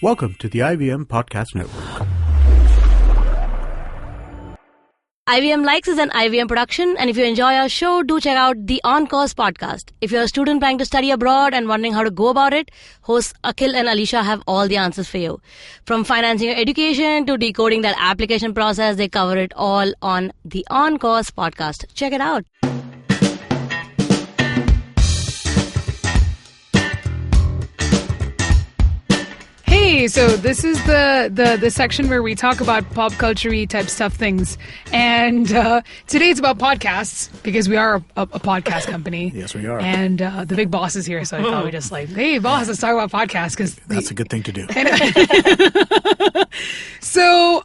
Welcome to the IVM Podcast Network. IVM Likes is an IVM production, and if you enjoy our show, do check out the On-Course podcast. If you're a student planning to study abroad and wondering how to go about it, hosts Akhil and Alisha have all the answers for you. From financing your education to decoding that application process, they cover it all on the On-Course podcast. Check it out. Hey, so this is the section where we talk about pop culture-y type stuff things. And today it's about podcasts because we are a podcast company. Yes, we are. And the big boss is here, so I thought we just hey, boss, let's talk about podcasts. That's a good thing to do. So,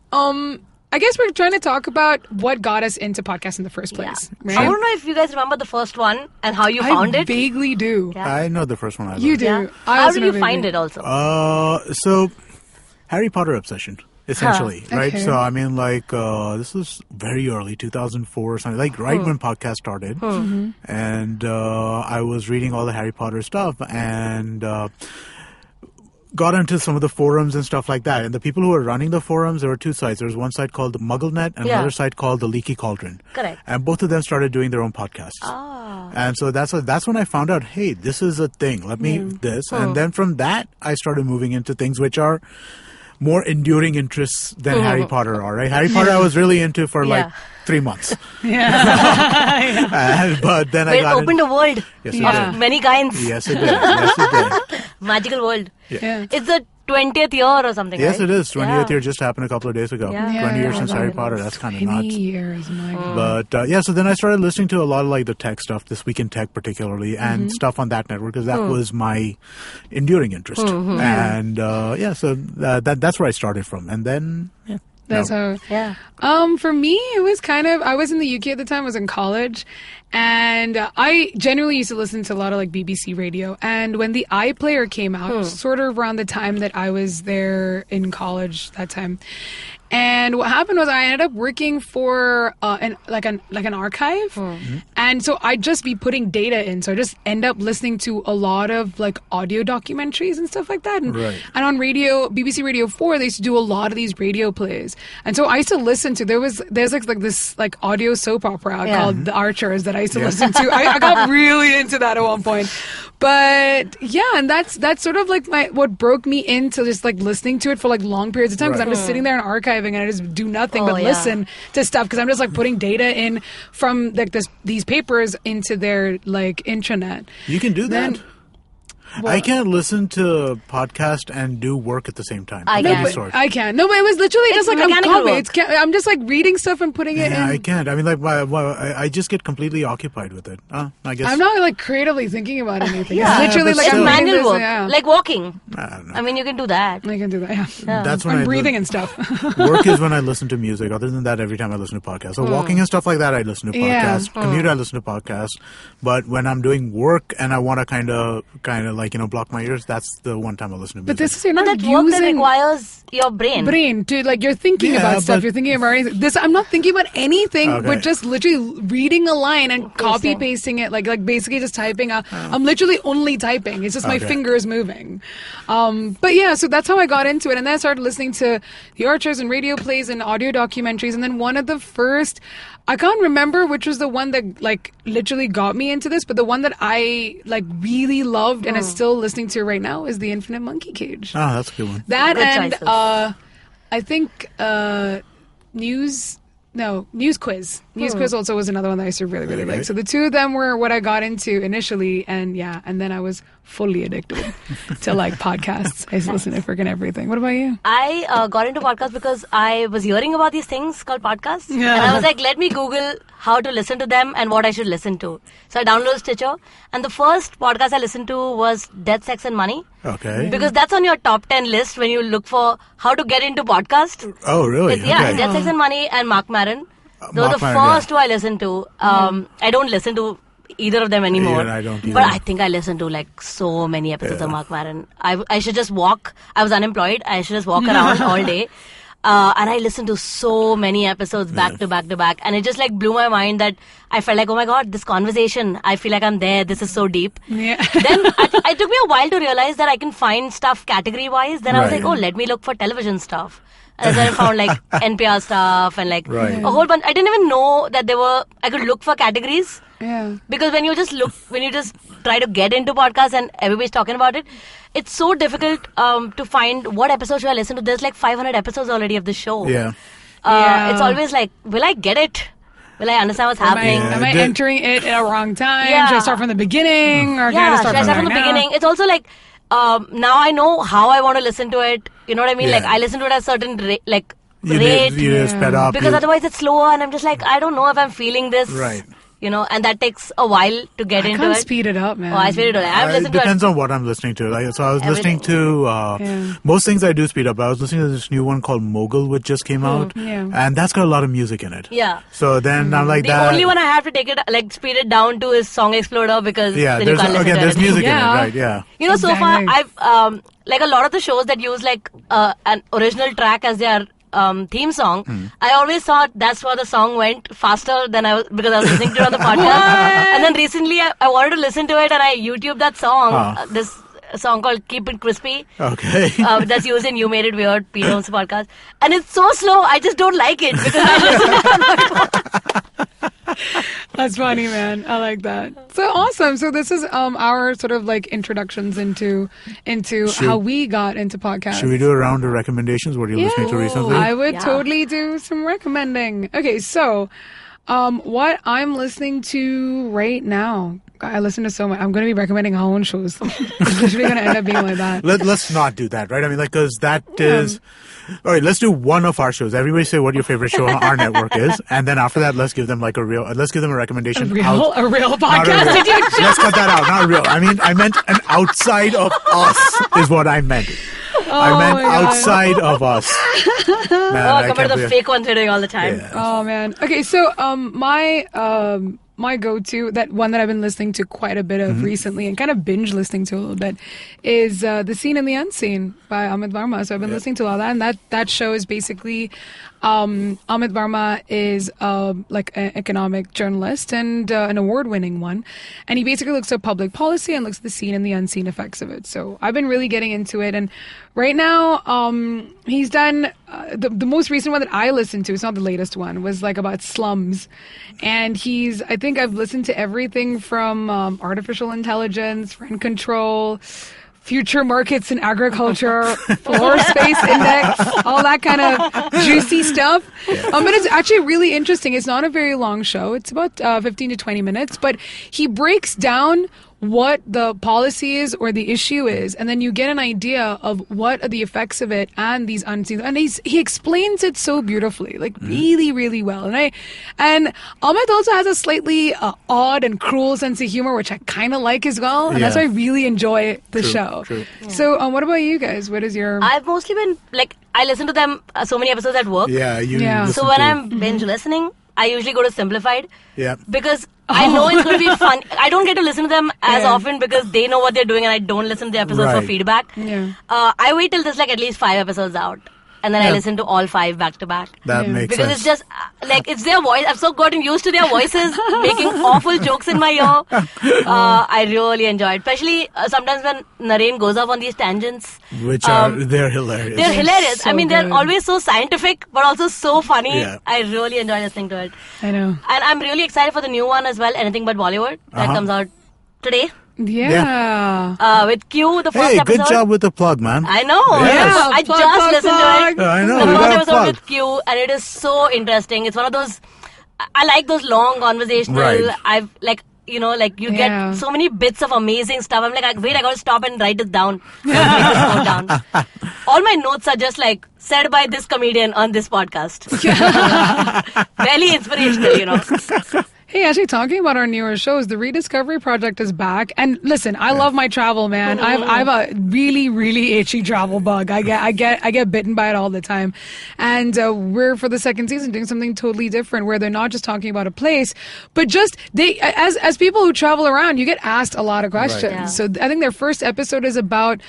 I guess we're trying to talk about what got us into podcasts in the first place. Yeah. Right? I don't know if you guys remember the first one and how you found I it. vaguely do. Yeah. I know the first one. You do. Yeah. I How also did you know find vaguely. it also? So, Harry Potter obsession, essentially, right? Okay. So, I mean, this was very early, 2004 or something, when podcast started. And I was reading all the Harry Potter stuff and got into some of the forums and stuff like that. And the people who were running the forums, there were two sites. There was one site called the MuggleNet and another site called the Leaky Cauldron. Correct. And both of them started doing their own podcasts. And so that's when I found out, hey, this is a thing. Let me this. And then from that, I started moving into things which are more enduring interests than Harry Potter are, right? Harry Potter I was really into for 3 months. But then But it opened a world Yes, it of did. many kinds. Yes, it did. Yes, it did. Magical world. Yeah. It's the 20th year or something, Yes, right? it is. 20th Yeah. year just happened a couple of days ago. Yeah. 20 years Yeah, since yeah, Harry yeah. Potter. That's kind of 20 nuts. years, my God. But so then I started listening to a lot of the tech stuff, This Week in Tech particularly, and stuff on that network because that was my enduring interest. And so that's where I started from. And then That's how. Yeah. For me, it was I was in the UK at the time. I was in college, and I generally used to listen to a lot of BBC radio. And when the iPlayer came out, sort of around the time that I was there in college that time. And what happened was I ended up working for an archive, and so I'd just be putting data in. So I just end up listening to a lot of audio documentaries and stuff like that. And, Right. and on radio, BBC Radio 4, they used to do a lot of these radio plays. And so I used to listen to. There's this audio soap opera called The Archers that I used to listen to. I got really into that at one point. But yeah, and that's sort of what broke me into just listening to it for long periods of time because I'm just sitting there and archiving and I just do nothing but listen to stuff because I'm just putting data in from these papers into their intranet. you can do that. Then- I can't listen to podcast and do work at the same time. I of can. any But sort. I can't. No, but it was literally It's just I'm mechanical copying. work. I'm just reading stuff and putting it in. I can't. I mean, I just get completely occupied with it. I guess I'm not creatively thinking about anything. Yeah. It's literally but It's still- I'm reading manual this, work. yeah. Like walking. I don't know. I mean, you can do that. I can do that. Yeah. That's when I'm I breathing and stuff. Work is when I listen to music. Other than that, every time I listen to podcasts. So walking and stuff like that, I listen to Yeah. podcasts. Commute, I listen to podcasts. But when I'm doing work and I want to kind of block my ears, that's the one time I listen to music. But this is you're But not that work that using requires your brain. to you're thinking Yeah, about stuff. but- You're thinking about anything. This I'm not thinking about anything, Okay. but just literally reading a line and copy pasting it. Like basically just typing out. I'm literally only typing. It's just my Okay. fingers moving. But yeah, so that's how I got into it, and then I started listening to The Archers and radio plays and audio documentaries, and then one of the first. I can't remember which was the one that literally got me into this, but the one that I really loved and is still listening to right now is The Infinite Monkey Cage. Oh, that's a good one. That Good and choices. I think News Quiz. News Quiz also was another one that I used to really, really like. So the two of them were what I got into initially, and then I was fully addicted to podcasts. I used to listen to freaking everything. What about you? I got into podcasts because I was hearing about these things called podcasts. Yeah. And I was like, let me Google how to listen to them and what I should listen to. So I downloaded Stitcher. And the first podcast I listened to was Death, Sex and Money. Okay. Because that's on your top 10 list when you look for how to get into podcast. Oh, really? It's, yeah, Okay. Death, Sex and Money and Mark Maron. Those are Mark the Maron, first two I listened to. I don't listen to either of them anymore. Even I don't either. But I think I listened to so many episodes of Mark Maron. I should just walk. I was unemployed. I should just walk around all day. And I listened to so many episodes back to back to back. And it just like blew my mind that I felt like, oh my God, this conversation, I feel like I'm there. This is so deep. Yeah. Then it took me a while to realize that I can find stuff category wise. Then I was like, oh, let me look for television stuff. And then I found like NPR stuff and like a whole bunch. I didn't even know that I could look for categories. Yeah. Because when you just try to get into podcasts and everybody's talking about it, it's so difficult to find what episode should I listen to. There's like 500 episodes already of the show. Yeah. It's always like, will I get it? Will I understand what's happening? Am I entering it at a wrong time? Should I start from the beginning? Or should I start from the beginning? It's also like, now I know how I want to listen to it. You know what I mean? Like I listen to it at a certain rate. You sped up. Because otherwise it's slower and I'm just like, I don't know if I'm feeling this. Right. You know, and that takes a while to get into it. I can't speed it up, man. Oh, I speed it up. I've listened to it. Depends on what I'm listening to. Like, so I was listening to, most things I do speed up. I was listening to this new one called Mogul, which just came out. Yeah. And that's got a lot of music in it. Yeah. So then I'm like the only one I have to take it, like speed it down to is Song Exploder because then you can't listen to there's music Yeah. in it, right? Yeah. You know, so far I've, like a lot of the shows that use like an original track as their theme song, I always thought that's why the song went faster than because I was listening to it on the podcast. And then recently I wanted to listen to it and I YouTubed that song, this song called Keep It Crispy. Okay. That's used in You Made It Weird, Pete Holmes' podcast. And it's so slow, I just don't like it because I listen That's funny, man. I like that. So awesome. So this is our sort of like introductions into how we got into podcasts. Should we do a round of recommendations? What are you listening to recently? I would totally do some recommending. Okay, so what I'm listening to right now. I listen to so much. I'm going to be recommending our own shows. It's literally going to end up being like that. Let's not do that, right? I mean, like, because that is... All right, let's do one of our shows. Everybody say what your favorite show on our network is, and then after that, let's give them like let's give them a recommendation. A real podcast? Did you let's cut that out. Not real. I mean, I meant an outside of us is what I meant. I meant outside of us. Man, compared to the fake ones we're doing all the time. Yeah. Oh man. Okay, so my go-to, that one that I've been listening to quite a bit of recently and kind of binge listening to a little bit is The Seen and the Unseen by Amit Varma. So I've been listening to all that, and that show is basically Amit Varma is like an economic journalist and an award-winning one, and he basically looks at public policy and looks at the seen and the unseen effects of it. So I've been really getting into it, and right now he's done the most recent one that I listened to. It's not the latest one. Was like about slums, and I think I've listened to everything from artificial intelligence, rent control, future markets in agriculture, floor space index, all that kind of juicy stuff. But it's actually really interesting. It's not a very long show. It's about 15 to 20 minutes, but he breaks down what the policy is or the issue is, and then you get an idea of what are the effects of it and these unseen. And he explains it so beautifully, like really, really well. And Amit also has a slightly odd and cruel sense of humor, which I kind of like as well, and that's why I really enjoy the show. True. Yeah. So, what about you guys? What is your? I've mostly been like I listen to them so many episodes at work. So when I'm binge listening, I usually go to Simplified. Yeah. Because I know it's going to be fun. I don't get to listen to them as often because they know what they're doing and I don't listen to the episodes for feedback. Yeah. I wait till there's like at least 5 episodes out. And then I listen to all 5 back to back. That makes sense. Because it's just, like, it's their voice. I've so gotten used to their voices making awful jokes in my ear. I really enjoy it. Especially sometimes when Naren goes off on these tangents. Which they're hilarious. They're hilarious. So I mean, they're always so scientific, but also so funny. Yeah. I really enjoy listening to it. I know. And I'm really excited for the new one as well, Anything But Bollywood, that comes out today. Yeah. With Q, the first episode. Good job with the plug, man. I know. Yes. I just listened to it. I know. The We first got a episode plug. with Q, and it is so interesting. It's one of those. I like those long conversational. Right. I've like. You know, like you get so many bits of amazing stuff. I'm like, wait, I gotta stop and write it down. Make this note down. All my notes are just like said by this comedian on this podcast. Very inspirational, you know. Hey, actually, talking about our newer shows, the Rediscovery Project is back. And listen, I love my travel, man. I've a really, really itchy travel bug. I get bitten by it all the time. And we're for the second season doing something totally different, where they're not just talking about a place, but just as people who travel around, you get asked a lot of questions. Right. Yeah. So I think their first episode is about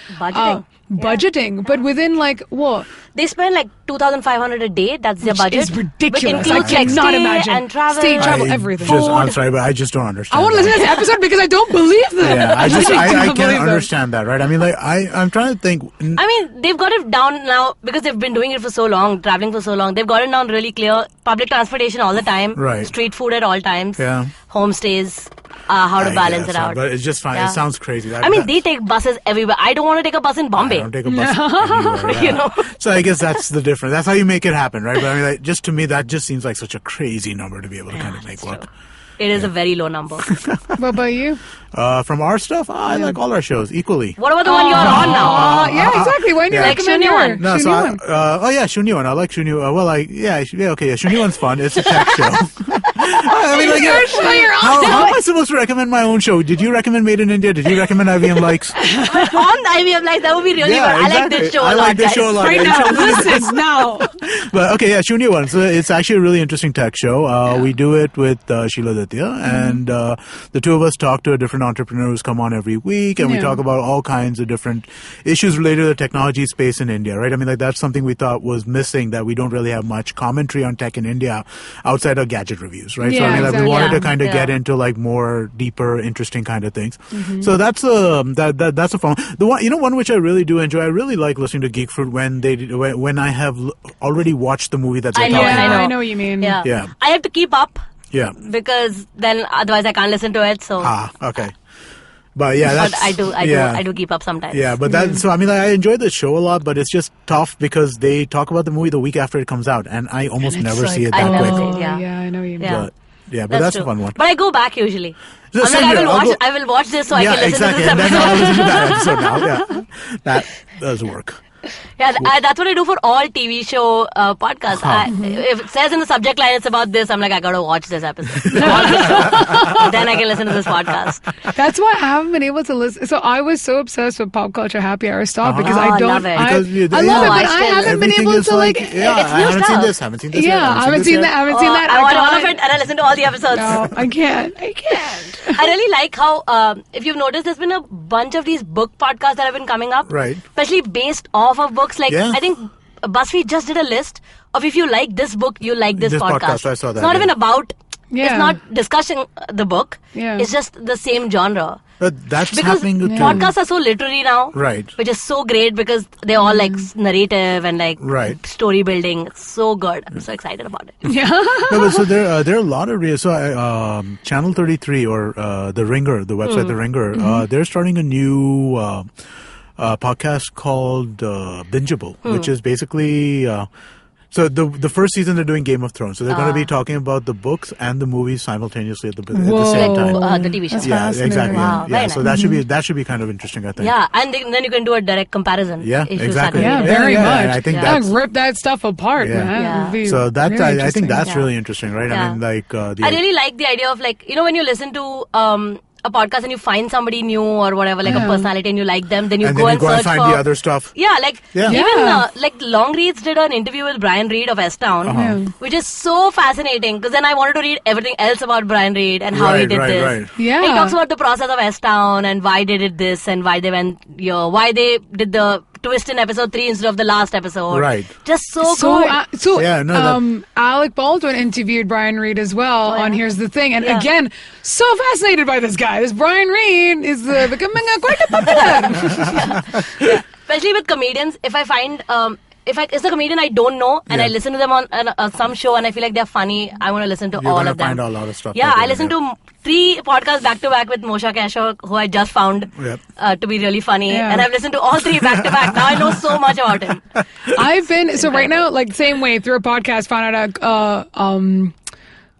budgeting. but within what? They spend like 2,500 a day. That's their budget. It's ridiculous. Which includes I cannot stay imagine. and travel. Stay, travel, everything. I'm sorry, but I just don't understand. I want to listen to this episode because I don't believe that. Yeah, I can't can't understand that, right? I mean, like, I'm trying to think. I mean, they've got it down now because they've been doing it for so long, traveling for so long. They've got it down really clear. Public transportation all the time. Right. Street food at all times. Yeah. Homestays. How to balance it out. But it's just fine. Yeah. It sounds crazy. They take buses everywhere. I don't want to take a bus in Bombay. I don't take a bus anywhere, yeah. You know? So I guess that's the difference. That's how you make it happen, right? But I mean, like, just to me, that just seems like such a crazy number to be able to kind of make work. It is a very low number. What about you? From our stuff, I like all our shows equally. What about the one you're on now? Yeah, exactly. Why do you Like recommend Shunya your one? No, Shunya one. I like Shunya. Shunya one's fun. It's a tech show. I mean, like, how am I supposed to recommend my own show? Did you recommend Made in India? Did you recommend IVM Likes? On IVM Likes, that would be really good. I like this show a lot. I like this show a lot. Right now, listen now. But okay, Shunya one. So it's actually a really interesting tech show. We do it with Sheila Aditya, and the two of us talk to a different entrepreneur who's come on every week, and we talk about all kinds of different issues related to the technology space in India, right? I mean, like, that's something we thought was missing, that we don't really have much commentary on tech in India outside of gadget reviews, right? Yeah, so I mean, like, we wanted to kind of Yeah. get into like more deeper, interesting kind of things. So that's a fun one. One which I really do enjoy. I really like listening to Geek Fruit when I have already watched the movie that they're talking about. I know what you mean. Yeah. I have to keep up. Yeah. Because then otherwise I can't listen to it. So. Okay. But yeah, that's, but I do keep up sometimes. Yeah, but that, so I mean, like, I enjoy the show a lot, but it's just tough because they talk about the movie the week after it comes out, and I almost never see it that I quick. never see it, Yeah, I know what you mean. Yeah. But that's true. a fun one. But I go back usually. So I'm same like, here. I will watch this so I can listen exactly. to this And then episode. I'll listen to that episode now. Yeah, that does work. Yeah, that's what I do for all TV show podcasts. If it says in the subject line it's about this, I'm like, I gotta watch this episode. Then I can listen to this podcast. That's why I haven't been able to listen. So I was so obsessed with Pop Culture Happy Hour stuff because I I don't. love it. I Because love it, but I haven't been everything able is to like. yeah, it's I new haven't stuff. seen this. Haven't seen this. Yeah, yet, I haven't seen that. I haven't seen that. I watch all of can't. it and I listen to all the episodes. No, I can't. I really like how, if you've noticed, there's been a bunch of these book podcasts that have been coming up. Right. Especially based off of books. Like, Yeah. I think BuzzFeed just did a list of if you like this book, you like this podcast. I saw that, It's not yeah. even about, Yeah. it's not discussing the book. Yeah. It's just the same genre. But that's Because happening too. podcasts are so literary now. Right. Which is so great because they're all like narrative and like Right. story building. It's so good. I'm so excited about it. Yeah. No, but so there are a lot of Channel 33 or The Ringer, the website The Ringer, they're starting a new podcast called Bingeable, which is basically so the first season they're doing Game of Thrones, so they're going to be talking about the books and the movies simultaneously at the same time. The TV show. That's Yeah, fascinating. exactly. Wow, Yeah, very so nice. that should be kind of interesting, I think. Yeah, and then you can do a direct comparison. Yeah, if you exactly. start Yeah, reading. very yeah, much. and I think Like, that's rip that stuff apart, Yeah. man. Yeah. It'd be so that very I think interesting. that's Yeah. really interesting, right? Yeah. I mean, like I really like the idea of like, when you listen to a podcast and you find somebody new or whatever, like a personality, and you like them, then you and go then you and go and search find for the other stuff. Yeah, like Yeah. even Yeah. like Long Reads did an interview with Brian Reed of S Town, which is so fascinating because then I wanted to read everything else about Brian Reed and how he did this. Right. Yeah. He talks about the process of S Town and why they did this and why they went, why they did the twist in episode 3 instead of the last episode. Right. Just so So, good. Yeah, no, Alec Baldwin interviewed Brian Reed as well on Here's the Thing. And Yeah. again, so fascinated by this guy. This Brian Reed is becoming quite popular. Especially with comedians, if I find if it's a comedian I don't know and I listen to them on some show and I feel like they're funny, I want to listen to You're all gonna of them. find a lot of stuff Yeah, like I that, listened yeah. to 3 podcasts back to back with Moshe Kasher, who I just found to be really funny, Yeah. and I've listened to all 3 back to back. Now I know so much about him. I've been, so right now, like same way, through a podcast, found out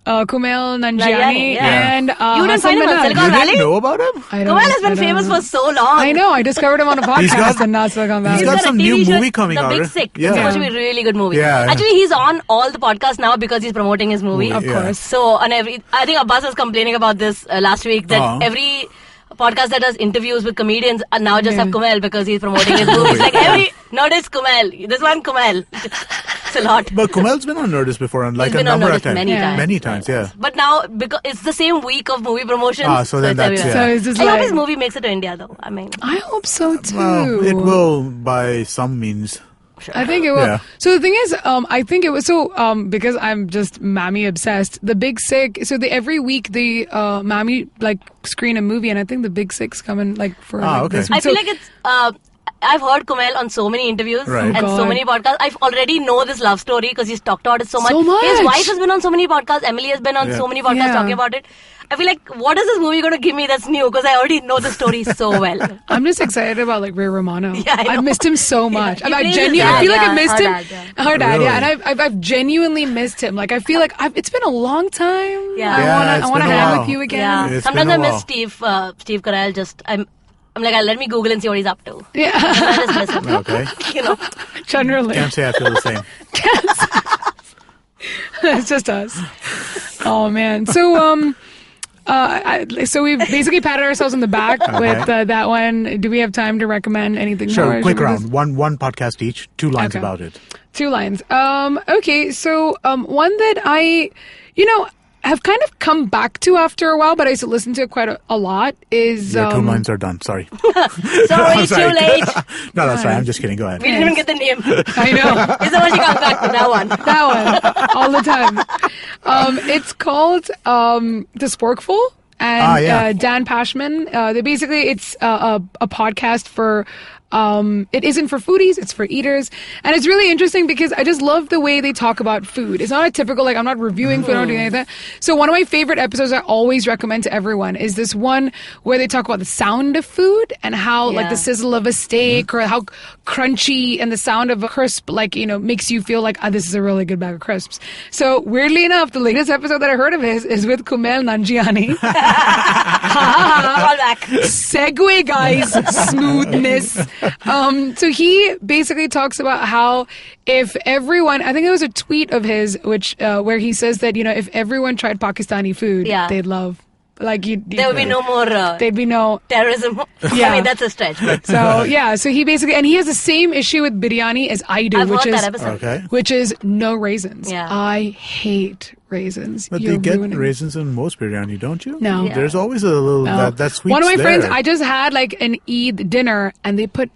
Kumail Nanjiani Nanjiani, yeah. and You didn't find him on Hassan Silicon Minhaj. You Valley? didn't know about him? I don't- Kumail has I been don't famous know. for so long. I know. I discovered him on a podcast and now Silicon Valley. He's got some a new TV show, movie coming The out, Big right? Sick. Yeah. It's supposed to be a really good movie. Yeah. Actually, he's on all the podcasts now because he's promoting his movie. Of Yeah. course. So on I think Abbas was complaining about this last week that every podcast that does interviews with comedians now just have Kumail because he's promoting his movie. It's like notice Kumail. This one Kumail. It's a lot. But Kumail's been on Nerdist before, and like He's a been on number of Nerdist times. many times, yeah. But now because it's the same week of movie promotion, So then it's that's everywhere. So it's just I hope like, his movie makes it to India though. I mean, I hope so too. Well, it will by some means. I think it will. Yeah. So the thing is, I think it was because I'm just Mammy obsessed. The Big Sick. So every week the Mammy like screen a movie, and I think the Big Sick's coming like for okay. this week. I feel like it's. I've heard Kumail on so many interviews Right. and Oh, so God. many podcasts. I already know this love story because he's talked about it so much. So much. His wife has been on so many podcasts. Emily has been on so many podcasts Yeah. talking about it. I feel like, what is this movie going to give me that's new? Because I already know the story so well. I'm just excited about like Ray Romano. Yeah, I know. I've missed him so much. He I plays his genuinely dad, feel like I yeah, missed her him. dad, yeah. Her dad, yeah, Really? and I've genuinely missed him. Like I feel like it's been a long time. Yeah. Yeah, it's I wanna been a hang while. with you again. Yeah. It's Sometimes been I a miss while. Steve Carell. I'm like, let me Google and see what he's up to. Yeah, I just miss him. Okay. You know. generally. Can't say I feel the same. It's just us. Oh man. So so we've basically patted ourselves on the back with that one. Do we have time to recommend anything more? Sure, quick Should we round. just- One podcast each. 2 lines Okay. about it. 2 lines. Okay, so one that I, have kind of come back to after a while, but I used to listen to it quite a lot is... Your 2 lines are done. Sorry. Sorry, I'm sorry. too late. No, that's right. I'm just kidding. Go ahead. We didn't even get the name. I know. It's the one she comes back to, that one. That one. All the time. It's called The Sporkful. And yeah. Dan Pashman. It's a podcast for... it isn't for foodies, it's for eaters. And it's really interesting because I just love the way they talk about food. It's not a typical, I'm not reviewing food, I'm not doing anything. So one of my favorite episodes I always recommend to everyone is this one where they talk about the sound of food and how, like, the sizzle of a steak or how crunchy and the sound of a crisp, makes you feel like, this is a really good bag of crisps. So weirdly enough, the latest episode that I heard of his is with Kumail Nanjiani. Call back. Segue, guys. Smoothness. So he basically talks about how if everyone, I think it was a tweet of his, which where he says that if everyone tried Pakistani food, they'd love. There would be no more there'd be no terrorism. Yeah. I mean, that's a stretch. But so he basically, and he has the same issue with biryani as I do, I've which heard is that episode. which is no raisins. Yeah. I hate raisins. But You're they get ruining- raisins in most biryani, don't you? No. Yeah. There's always a little that sweet. One of my friends, I just had an Eid dinner and they put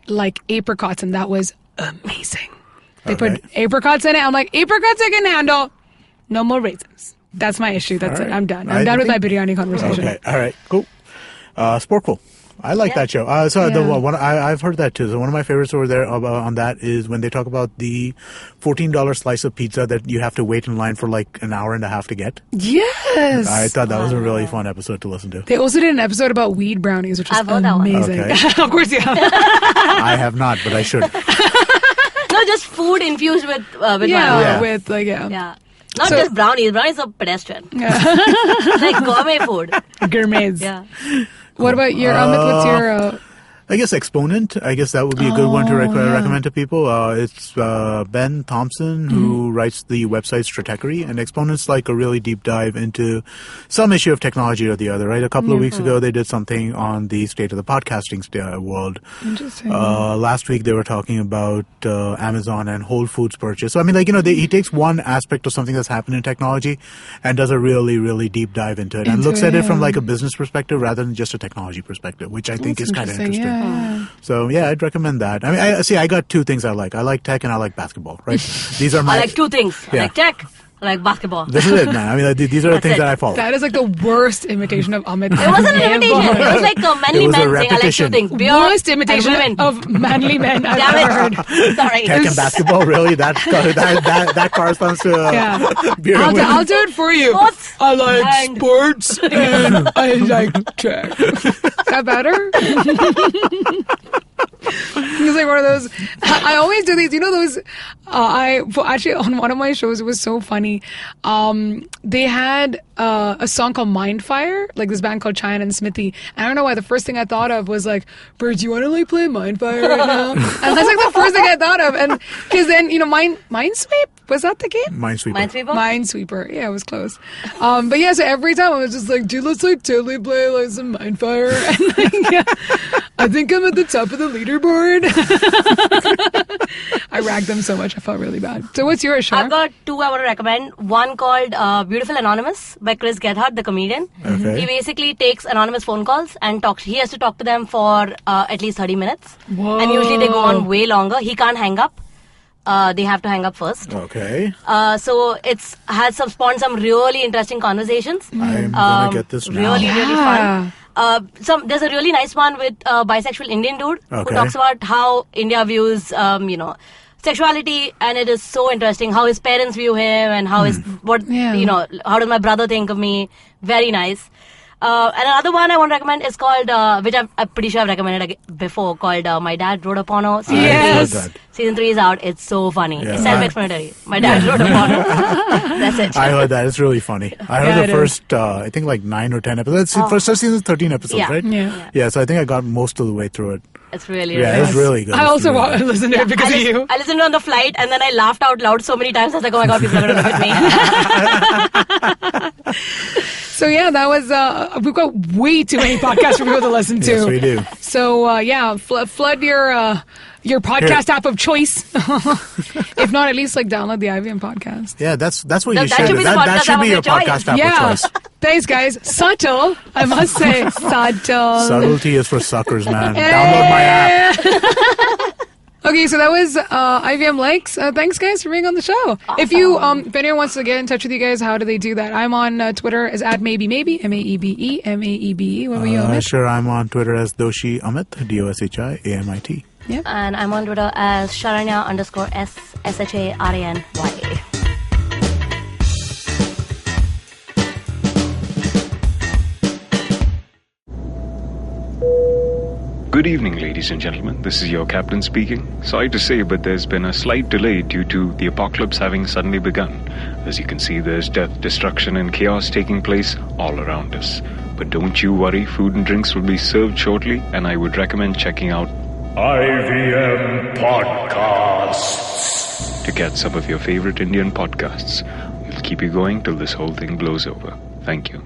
apricots and that was amazing. They put apricots in it. I'm like, apricots I can handle. No more raisins. That's my issue. That's it. I'm done. I'm done with my biryani conversation. Okay. All right. Cool. Sporkful. I like that show. The one I've heard that too. So one of my favorites over there on that is when they talk about the $14 slice of pizza that you have to wait in line for an hour and a half to get. Yes. I thought that was a really fun episode to listen to. They also did an episode about weed brownies, which was I've heard that one. amazing. Okay. Of course, yeah. I have not, but I should. No, just food infused with Yeah, Yeah. with Yeah. Not So- just brownies. Brownies are pedestrian. yeah. Like gourmet food. gourmets. Yeah. What about your Amit? What's your? I guess Exponent. I guess that would be a good one to recommend to people. It's Ben Thompson who writes the website Stratechery, and Exponent's a really deep dive into some issue of technology or the other. Right, a couple of weeks ago they did something on the state of the podcasting world. Interesting. Last week they were talking about Amazon and Whole Foods purchase. So I mean, he takes one aspect of something that's happened in technology and does a really, really deep dive into it and looks at it from a business perspective rather than just a technology perspective, which I think is kind of interesting. Yeah. So yeah, I'd recommend that. I mean, I got 2 things I like. I like tech and I like basketball. Right? These are my. I like 2 things. Yeah. I like tech. I like basketball. This is it, man. I mean, these are the That's things it. that I follow. That is the worst imitation of Amit. It wasn't an imitation. It was like a manly It was a man saying I like 2 repetition. things. Beer Worst and imitation women. of manly men I've Damn ever it. heard. Sorry. Tech and basketball, really? That corresponds to beer and I'll women. do it for you. Sports I like and- sports and I like tech. Is that better? It's like one of those. I always do these. You know those. Actually on one of my shows, it was so funny. They had a song called Mindfire, like this band called Cheyenne and Smithy. And I don't know why the first thing I thought of was like, Bert, do you want to like play Mindfire right now? And that's like the first thing I thought of. And because then Minesweep, was that the game? Minesweeper. Minesweeper. Yeah, it was close. But yeah, so every time I was just like, dude, let's like totally play like some Mindfire. And like, yeah, I think I'm at the top of the leaderboard. I ragged them so much, I felt really bad. So what's yours, Shar? I've got two I want to recommend. One called Beautiful Anonymous by Chris Gethard, the comedian. Okay. He basically takes anonymous phone calls and talks. He has to talk to them for at least 30 minutes. Whoa. And usually they go on way longer. He can't hang up. They have to hang up first. Okay. So it's spawned some really interesting conversations. I'm gonna get this now. Really fun. There's a really nice one with a bisexual Indian dude who talks about how India views, sexuality, and it is so interesting how his parents view him and how how does my brother think of me. Very nice. And another one I want to recommend is called, which I'm pretty sure I've recommended before, called My Dad Wrote a Porno. Season 3 is out. It's so funny. Yeah. It's self-explanatory. My dad wrote a porno. That's it. I heard that. It's really funny. I heard the first, I think like 9 or 10 episodes. First season 13 episodes, right? Yeah, so I think I got most of the way through it. It's really it's really good. I also want to listen to it because of you. I listened to it on the flight and then I laughed out loud so many times. I was like, oh my God, people are going to look at me. So yeah, that was, we've got way too many podcasts for people to listen to. Yes, we do. So flood your podcast app of choice. If not, at least like download the IVM podcast. Yeah, that's what you that should be that should be your podcast app of choice. Thanks, guys. Subtle, I must say. Subtle. Subtlety is for suckers, man. Download my app. Okay, so that was IVM Likes. Thanks, guys, for being on the show. Awesome. If anyone wants to get in touch with you guys, how do they do that? I'm on Twitter as @maybe, MAEBE. What were you, Amit? Sure, I'm on Twitter as Doshi Amit, DOSHIAMIT. Yep. And I'm on Twitter as Sharanya_SSHARANY. Good evening, ladies and gentlemen. This is your captain speaking. Sorry to say, but there's been a slight delay due to the apocalypse having suddenly begun. As you can see, there's death, destruction, and chaos taking place all around us. But don't you worry, food and drinks will be served shortly, and I would recommend checking out IVM Podcasts to get some of your favorite Indian podcasts. We'll keep you going till this whole thing blows over. Thank you.